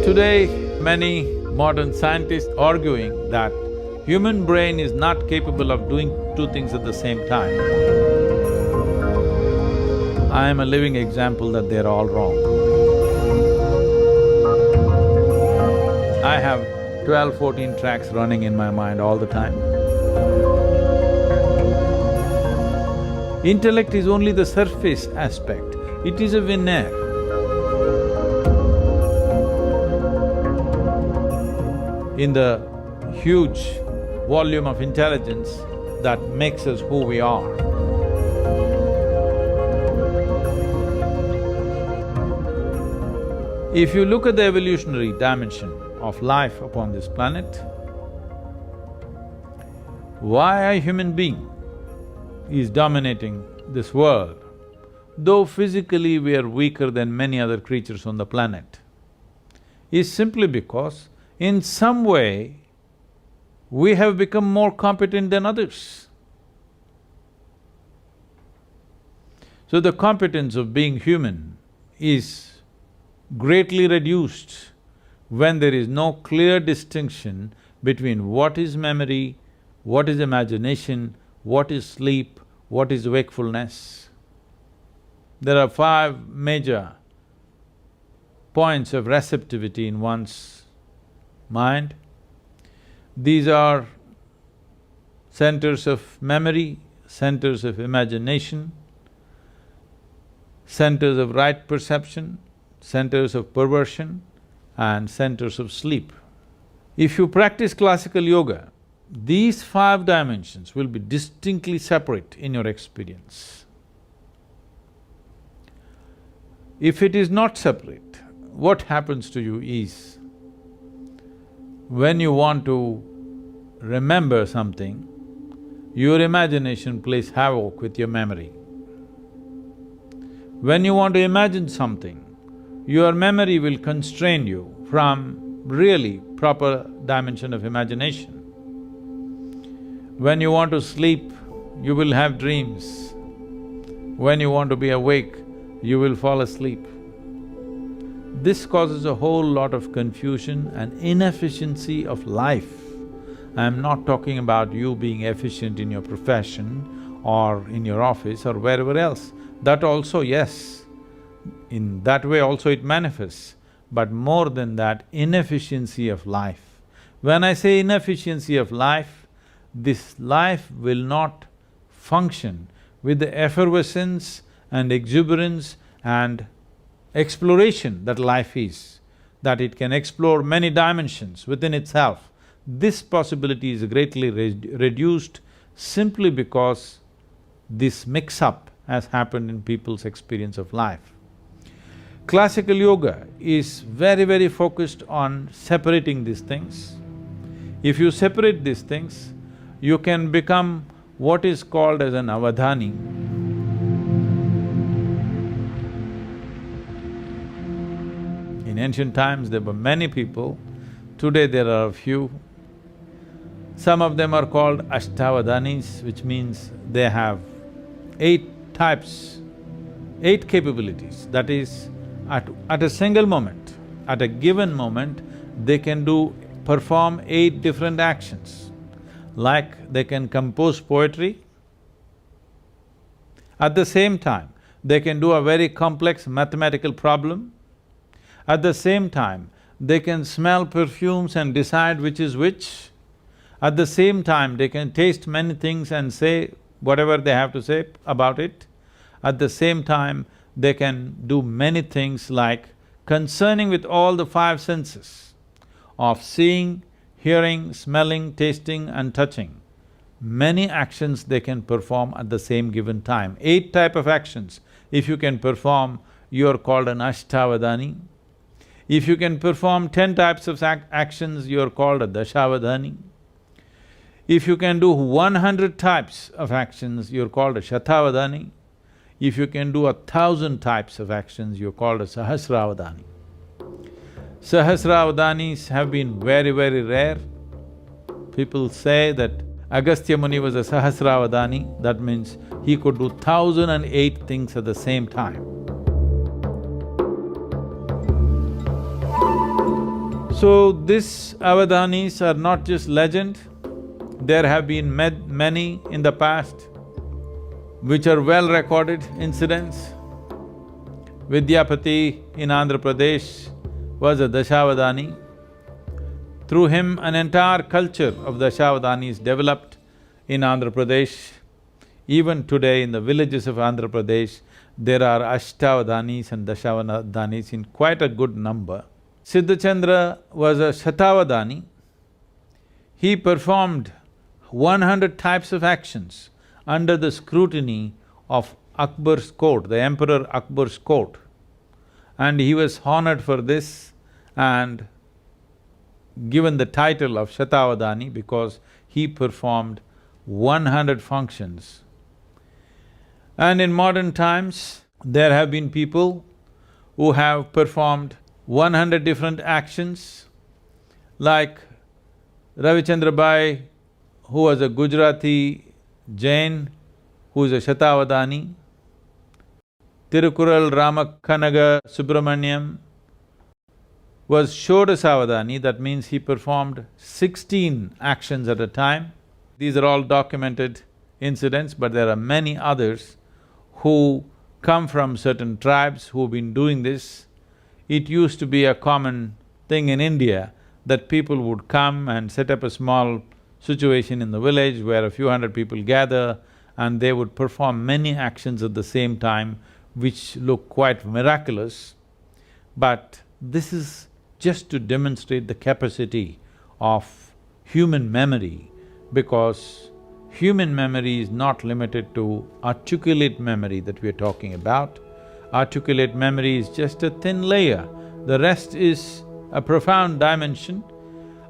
Today, many modern scientists arguing that human brain is not capable of doing two things at the same time. I am a living example that they're all wrong. I have 12, 14 tracks running in my mind all the time. Intellect is only the surface aspect, it is a veneer. In the huge volume of intelligence that makes us who we are. If you look at the evolutionary dimension of life upon this planet, why a human being is dominating this world, though physically we are weaker than many other creatures on the planet, is simply because in some way we have become more competent than others. So the competence of being human is greatly reduced when there is no clear distinction between what is memory, what is imagination, what is sleep, what is wakefulness. There are 5 major points of receptivity in one's mind. These are centers of memory, centers of imagination, centers of right perception, centers of perversion, and centers of sleep. If you practice classical yoga, these 5 dimensions will be distinctly separate in your experience. If it is not separate, what happens to you is, when you want to remember something, your imagination plays havoc with your memory. When you want to imagine something, your memory will constrain you from really proper dimension of imagination. When you want to sleep, you will have dreams. When you want to be awake, you will fall asleep. This causes a whole lot of confusion and inefficiency of life. I'm not talking about you being efficient in your profession or in your office or wherever else. That also, yes, in that way also it manifests, but more than that, inefficiency of life. When I say inefficiency of life, this life will not function with the effervescence and exuberance and exploration that life is, that it can explore many dimensions within itself. This possibility is greatly reduced simply because this mix-up has happened in people's experience of life. Classical yoga is very, very focused on separating these things. If you separate these things, you can become what is called as an Avadhani. In ancient times, there were many people, today there are a few. Some of them are called Avadhanis, which means they have 8 types, 8 capabilities. That is, at a single moment, at a given moment, they can perform 8 different actions. Like they can compose poetry, at the same time, they can do a very complex mathematical problem. At the same time, they can smell perfumes and decide which is which. At the same time, they can taste many things and say whatever they have to say about it. At the same time, they can do many things like concerning with all the 5 senses of seeing, hearing, smelling, tasting and touching. Many actions they can perform at the same given time. 8 type of actions, if you can perform, you are called an Ashtavadhani. If you can perform 10 types of actions, you are called a Dashavadhani. If you can do 100 types of actions, you're called a Shatavadhani. If you can do 1,000 types of actions, you're called a Sahasravadhani. Sahasravadhanis have been very, very rare. People say that Agastya Muni was a Sahasravadhani, that means he could do 1,008 things at the same time. So these Avadhanis are not just legend, there have been many in the past which are well-recorded incidents. Vidyapati in Andhra Pradesh was a Dashavadhani. Through him, an entire culture of Dashavadhanis developed in Andhra Pradesh. Even today in the villages of Andhra Pradesh, there are Ashtavadhanis and Dashavadhanis in quite a good number. Siddhachandra was a Shatavadhani. He performed 100 types of actions under the scrutiny of Akbar's court, the Emperor Akbar's court. And he was honored for this and given the title of Shatavadhani because he performed 100 functions. And in modern times, there have been people who have performed 100 different actions, like Ravichandra Bai, who was a Gujarati Jain, who is a Shatavadhani. Tirukural Ramakanaga Subramaniam was Shodasavadhani, that means he performed 16 actions at a time. These are all documented incidents, but there are many others who come from certain tribes who've been doing this. It used to be a common thing in India that people would come and set up a small situation in the village where a few hundred people gather and they would perform many actions at the same time which look quite miraculous. But this is just to demonstrate the capacity of human memory, because human memory is not limited to articulate memory that we are talking about. Articulate memory is just a thin layer, the rest is a profound dimension.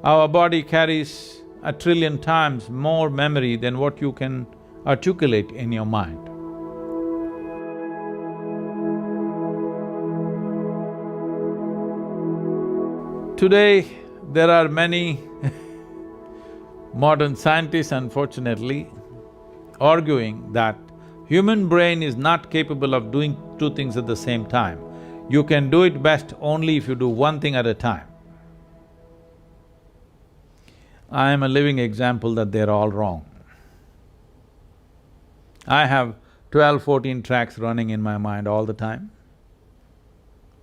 Our body carries 1,000,000,000,000 times more memory than what you can articulate in your mind. Today, there are many modern scientists, unfortunately, arguing that human brain is not capable of doing two things at the same time. You can do it best only if you do one thing at a time. I am a living example that they're all wrong. I have 12, 14 tracks running in my mind all the time.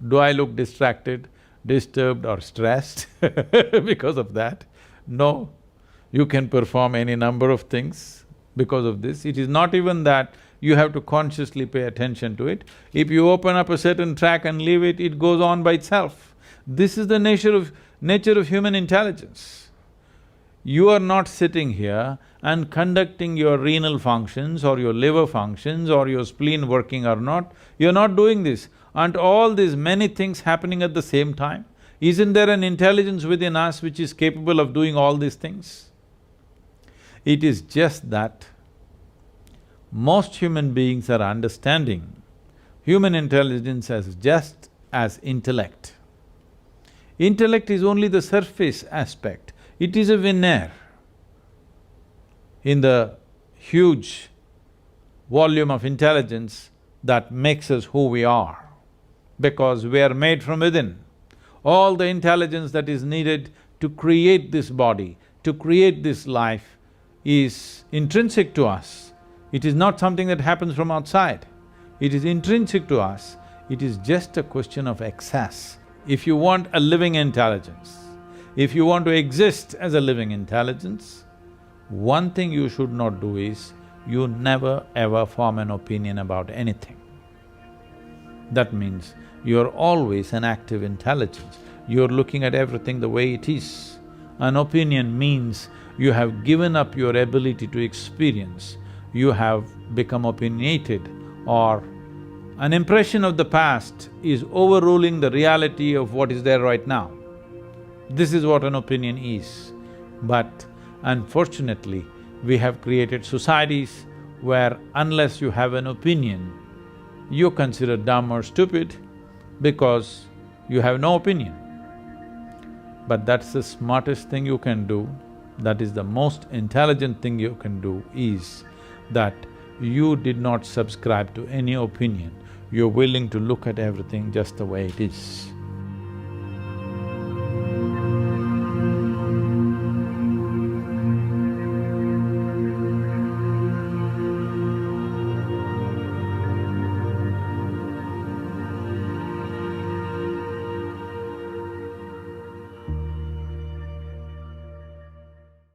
Do I look distracted, disturbed or stressed because of that? No. You can perform any number of things because of this. It is not even that you have to consciously pay attention to it. If you open up a certain track and leave it, it goes on by itself. This is the nature of human intelligence. You are not sitting here and conducting your renal functions or your liver functions or your spleen working or not. You're not doing this. Aren't all these many things happening at the same time? Isn't there an intelligence within us which is capable of doing all these things? It is just that most human beings are understanding human intelligence as just as intellect. Intellect is only the surface aspect, it is a veneer in the huge volume of intelligence that makes us who we are, because we are made from within. All the intelligence that is needed to create this body, to create this life is intrinsic to us. It is not something that happens from outside. It is intrinsic to us. It is just a question of access. If you want a living intelligence, if you want to exist as a living intelligence, one thing you should not do is, you never ever form an opinion about anything. That means you're always an active intelligence, you're looking at everything the way it is. An opinion means you have given up your ability to experience, you have become opinionated, or an impression of the past is overruling the reality of what is there right now. This is what an opinion is. But unfortunately, we have created societies where unless you have an opinion, you're considered dumb or stupid because you have no opinion. But that's the smartest thing you can do, that is the most intelligent thing you can do, is that you did not subscribe to any opinion, you're willing to look at everything just the way it is.